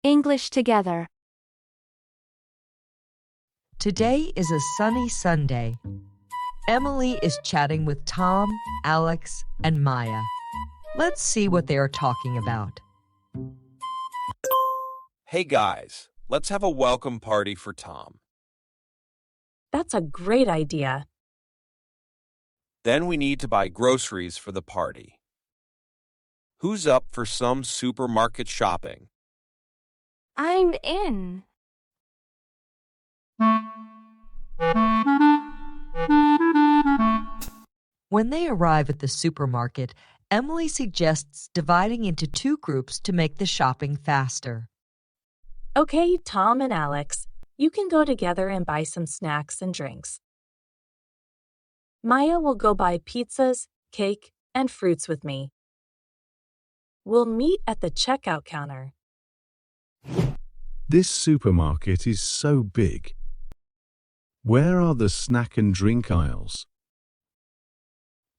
English together. Today is a sunny Sunday. Emily is chatting with Tom, Alex, and Maya. Let's see what they are talking about. Hey guys, let's have a welcome party for Tom. That's a great idea. Then we need to buy groceries for the party. Who's up for some supermarket shopping? I'm in. When they arrive at the supermarket, Emily suggests dividing into two groups to make the shopping faster. Okay, Tom and Alex, you can go together and buy some snacks and drinks. Maya will go buy pizzas, cake, and fruits with me. We'll meet at the checkout counter. This supermarket is so big. Where are the snack and drink aisles?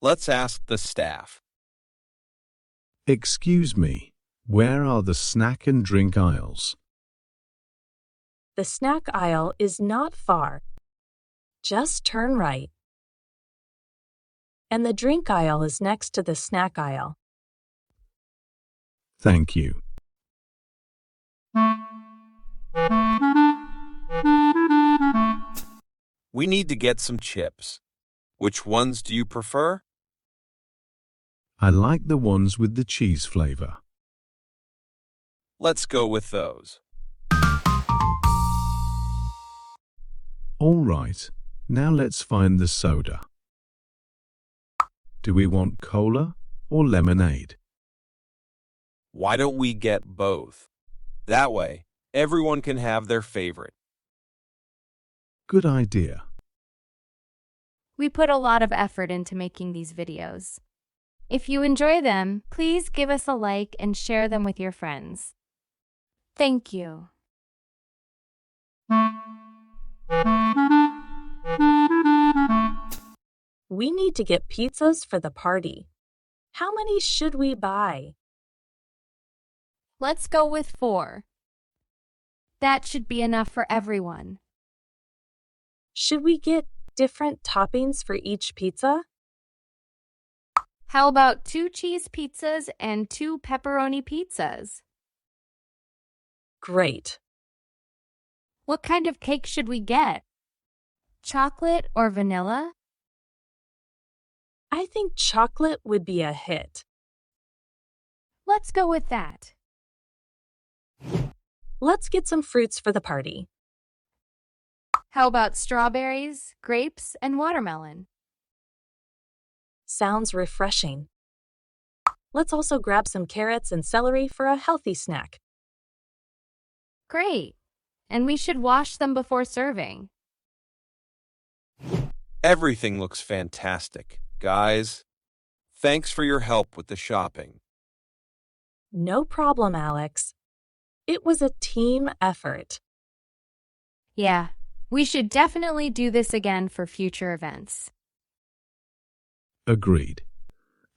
Let's ask the staff. Excuse me, where are the snack and drink aisles? The snack aisle is not far. Just turn right. And the drink aisle is next to the snack aisle. Thank you. We need to get some chips. Which ones do you prefer? I like the ones with the cheese flavor. Let's go with those. All right, now let's find the soda. Do we want cola or lemonade? Why don't we get both? That way, everyone can have their favorite. Good idea. We put a lot of effort into making these videos. If you enjoy them, please give us a like and share them with your friends. Thank you. We need to get pizzas for the party. How many should we buy? Let's go with 4. That should be enough for everyone. Should we get different toppings for each pizza? How about 2 cheese pizzas and 2 pepperoni pizzas? Great. What kind of cake should we get? Chocolate or vanilla? I think chocolate would be a hit. Let's go with that. Let's get some fruits for the party. How about strawberries, grapes, and watermelon? Sounds refreshing. Let's also grab some carrots and celery for a healthy snack. Great. And we should wash them before serving. Everything looks fantastic, guys. Thanks for your help with the shopping. No problem, Alex. It was a team effort. Yeah, we should definitely do this again for future events. Agreed.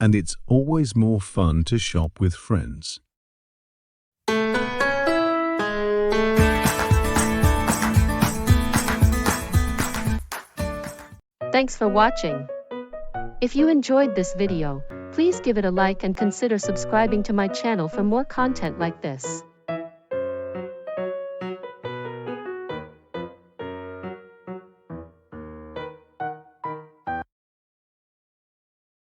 And it's always more fun to shop with friends. Thanks for watching. If you enjoyed this video, please give it a like and consider subscribing to my channel for more content like this.